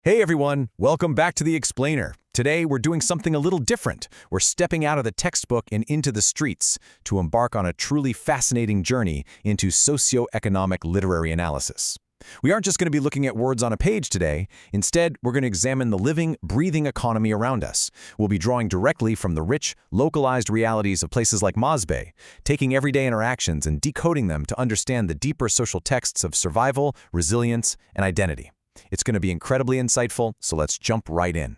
Hey everyone, welcome back to The Explainer. Today we're doing something a little different. We're stepping out of the textbook and into the streets to embark on a truly fascinating journey into socio-economic literary analysis. We aren't just going to be looking at words on a page today. Instead, we're going to examine the living, breathing economy around us. We'll be drawing directly from the rich, localized realities of places like Moi-D'Explorer, taking everyday interactions and decoding them to understand the deeper social texts of survival, resilience, and identity. It's going to be incredibly insightful, so let's jump right in.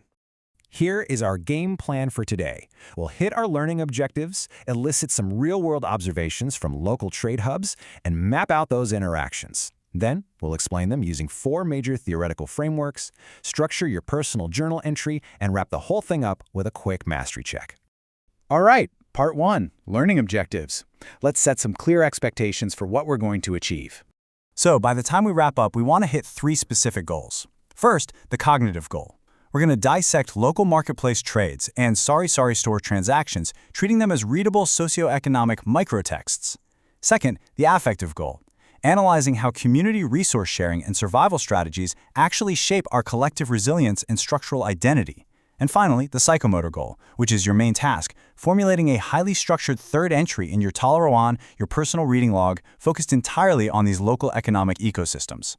Here is our game plan for today. We'll hit our learning objectives, elicit some real-world observations from local trade hubs, and map out those interactions. Then, we'll explain them using 4 major theoretical frameworks, structure your personal journal entry, and wrap the whole thing up with a quick mastery check. All right, part 1, learning objectives. Let's set some clear expectations for what we're going to achieve. So, by the time we wrap up, we want to hit 3 specific goals. First, the cognitive goal. We're going to dissect local marketplace trades and sari-sari store transactions, treating them as readable socioeconomic microtexts. Second, the affective goal. Analyzing how community resource sharing and survival strategies actually shape our collective resilience and structural identity. And finally, the psychomotor goal, which is your main task, formulating a highly structured third entry in your Talaarawan, your personal reading log, focused entirely on these local economic ecosystems.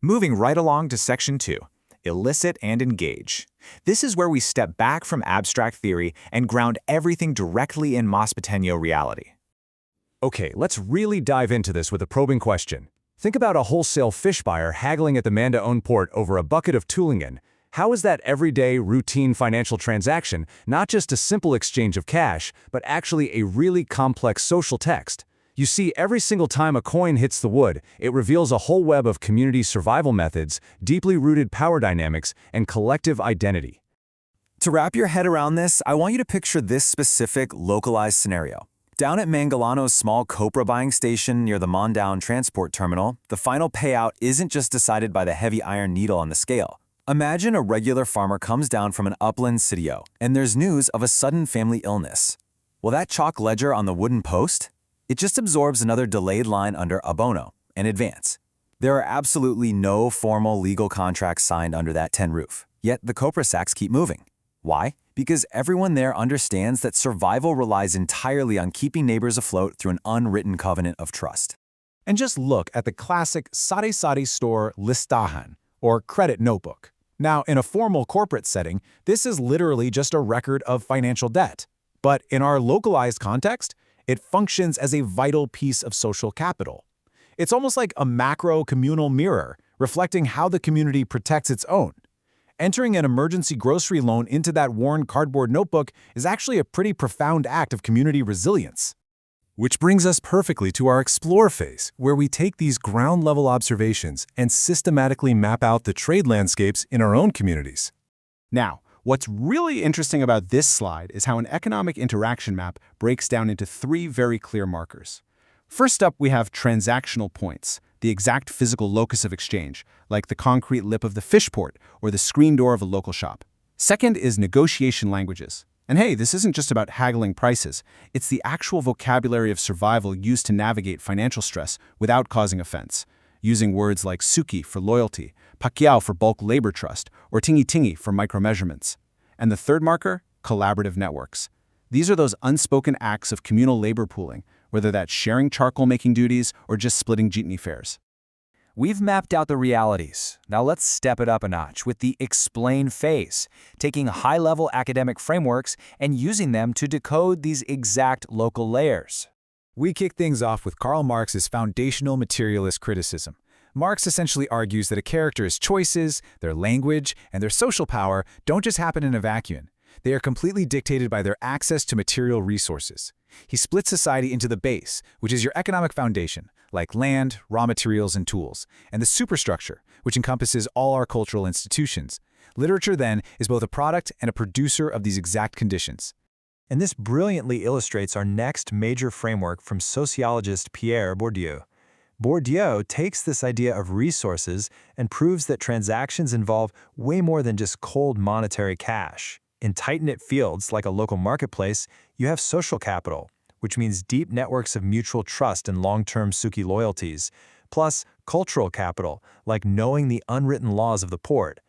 Moving right along to Section 2, Elicit and Engage. This is where we step back from abstract theory and ground everything directly in Moi-D'Explorer reality. Okay, let's really dive into this with a probing question. Think about a wholesale fish buyer haggling at the Mandaean port over a bucket of Tulingen. How is that everyday, routine financial transaction not just a simple exchange of cash, but actually a really complex social text? You see, every single time a coin hits the wood, it reveals a whole web of community survival methods, deeply rooted power dynamics, and collective identity. To wrap your head around this, I want you to picture this specific, localized scenario. Down at Mangalano's small copra buying station near the Mandaean transport terminal, the final payout isn't just decided by the heavy iron needle on the scale. Imagine a regular farmer comes down from an upland sitio, and there's news of a sudden family illness. Well, that chalk ledger on the wooden post? It just absorbs another delayed line under abono, and advance. There are absolutely no formal legal contracts signed under that tin roof, yet the copra sacks keep moving. Why? Because everyone there understands that survival relies entirely on keeping neighbors afloat through an unwritten covenant of trust. And just look at the classic sari-sari store listahan, or credit notebook. Now, in a formal corporate setting, this is literally just a record of financial debt. But in our localized context, it functions as a vital piece of social capital. It's almost like a macro communal mirror, reflecting how the community protects its own. Entering an emergency grocery loan into that worn cardboard notebook is actually a pretty profound act of community resilience. Which brings us perfectly to our Explore phase, where we take these ground-level observations and systematically map out the trade landscapes in our own communities. Now, what's really interesting about this slide is how an economic interaction map breaks down into 3 very clear markers. First up, we have transactional points, the exact physical locus of exchange, like the concrete lip of the fish port or the screen door of a local shop. Second is negotiation languages. And hey, this isn't just about haggling prices. It's the actual vocabulary of survival used to navigate financial stress without causing offense, using words like suki for loyalty, pakiao for bulk labor trust, or tingi-tingi for micromeasurements. And the third marker? Collaborative networks. These are those unspoken acts of communal labor pooling, whether that's sharing charcoal-making duties or just splitting jeepney fares. We've mapped out the realities. Now let's step it up a notch with the explain phase, taking high-level academic frameworks and using them to decode these exact local layers. We kick things off with Karl Marx's foundational materialist criticism. Marx essentially argues that a character's choices, their language, and their social power don't just happen in a vacuum. They are completely dictated by their access to material resources. He splits society into the base, which is your economic foundation, like land, raw materials, and tools, and the superstructure, which encompasses all our cultural institutions. Literature, then, is both a product and a producer of these exact conditions. And this brilliantly illustrates our next major framework from sociologist Pierre Bourdieu. Bourdieu takes this idea of resources and proves that transactions involve way more than just cold monetary cash. In tight-knit fields like a local marketplace, you have social capital, which means deep networks of mutual trust and long-term suki loyalties, plus cultural capital, like knowing the unwritten laws of the port.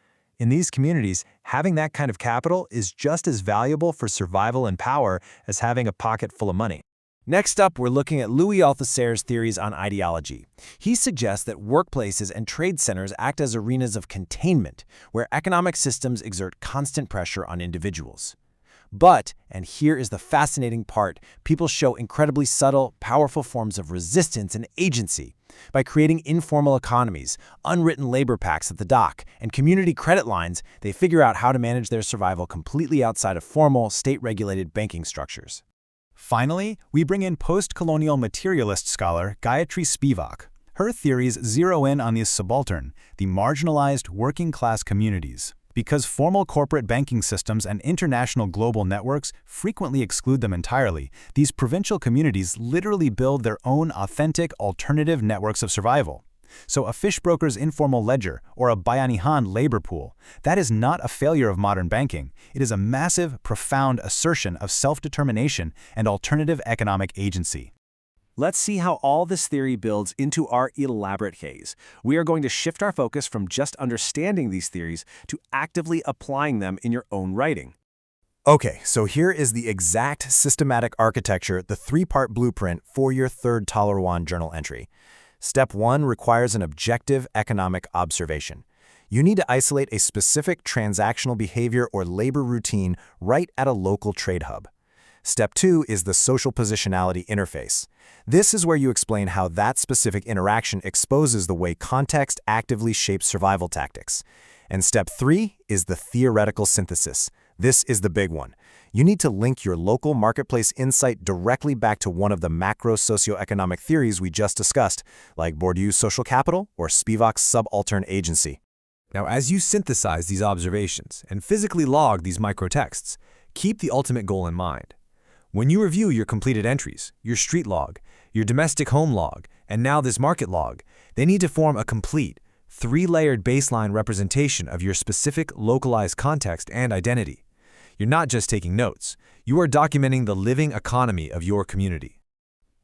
In these communities, having that kind of capital is just as valuable for survival and power as having a pocket full of money. Next up, we're looking at Louis Althusser's theories on ideology. He suggests that workplaces and trade centers act as arenas of containment, where economic systems exert constant pressure on individuals. But, and here is the fascinating part, people show incredibly subtle, powerful forms of resistance and agency. By creating informal economies, unwritten labor pacts at the dock, and community credit lines, they figure out how to manage their survival completely outside of formal, state-regulated banking structures. Finally, we bring in post-colonial materialist scholar Gayatri Spivak. Her theories zero in on the subaltern, the marginalized working-class communities. Because formal corporate banking systems and international global networks frequently exclude them entirely, these provincial communities literally build their own authentic alternative networks of survival. So a fish broker's informal ledger or a bayanihan labor pool, that is not a failure of modern banking. It is a massive, profound assertion of self-determination and alternative economic agency. Let's see how all this theory builds into our elaborate case. We are going to shift our focus from just understanding these theories to actively applying them in your own writing. Okay, so here is the exact systematic architecture, the three-part blueprint for your third Talaarawan journal entry. Step 1 requires an objective economic observation. You need to isolate a specific transactional behavior or labor routine right at a local trade hub. Step 2 is the social positionality interface. This is where you explain how that specific interaction exposes the way context actively shapes survival tactics. And step 3 is the theoretical synthesis. This is the big one. You need to link your local marketplace insight directly back to one of the macro socioeconomic theories we just discussed, like Bourdieu's social capital or Spivak's subaltern agency. Now, as you synthesize these observations and physically log these microtexts, keep the ultimate goal in mind. When you review your completed entries, your street log, your domestic home log, and now this market log, they need to form a complete, three-layered baseline representation of your specific localized context and identity. You're not just taking notes, you are documenting the living economy of your community.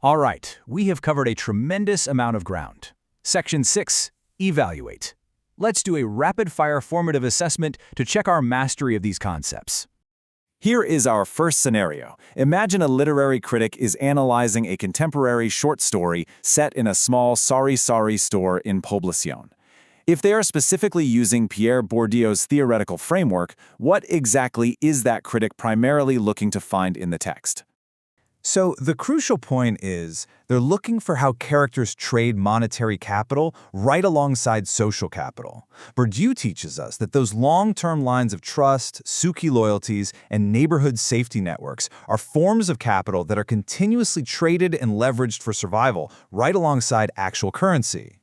All right, we have covered a tremendous amount of ground. Section 6, Evaluate. Let's do a rapid-fire formative assessment to check our mastery of these concepts. Here is our first scenario. Imagine a literary critic is analyzing a contemporary short story set in a small sari-sari store in Poblacion. If they are specifically using Pierre Bourdieu's theoretical framework, what exactly is that critic primarily looking to find in the text? So the crucial point is they're looking for how characters trade monetary capital right alongside social capital. Bourdieu teaches us that those long-term lines of trust, suki loyalties, and neighborhood safety networks are forms of capital that are continuously traded and leveraged for survival right alongside actual currency.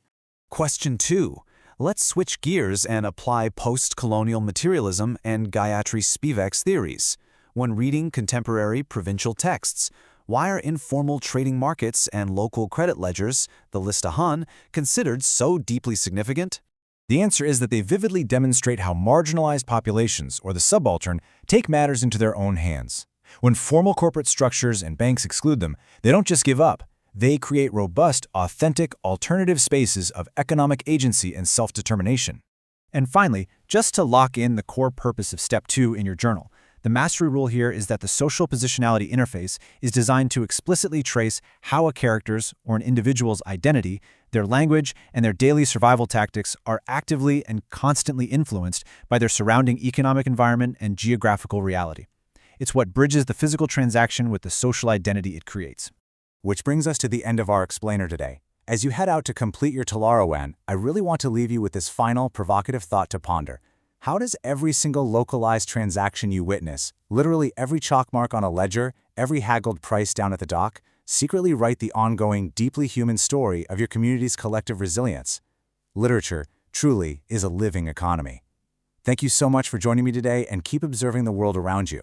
Question 2. Let's switch gears and apply post-colonial materialism and Gayatri Spivak's theories. When reading contemporary provincial texts, why are informal trading markets and local credit ledgers, the listahan, considered so deeply significant? The answer is that they vividly demonstrate how marginalized populations, or the subaltern, take matters into their own hands. When formal corporate structures and banks exclude them, they don't just give up. They create robust, authentic, alternative spaces of economic agency and self-determination. And finally, just to lock in the core purpose of Step 2 in your journal, the mastery rule here is that the social positionality interface is designed to explicitly trace how a character's or an individual's identity, their language, and their daily survival tactics are actively and constantly influenced by their surrounding economic environment and geographical reality. It's what bridges the physical transaction with the social identity it creates. Which brings us to the end of our explainer today. As you head out to complete your Talaarawan, I really want to leave you with this final provocative thought to ponder. How does every single localized transaction you witness, literally every chalk mark on a ledger, every haggled price down at the dock, secretly write the ongoing, deeply human story of your community's collective resilience? Literature, truly, is a living economy. Thank you so much for joining me today, and keep observing the world around you.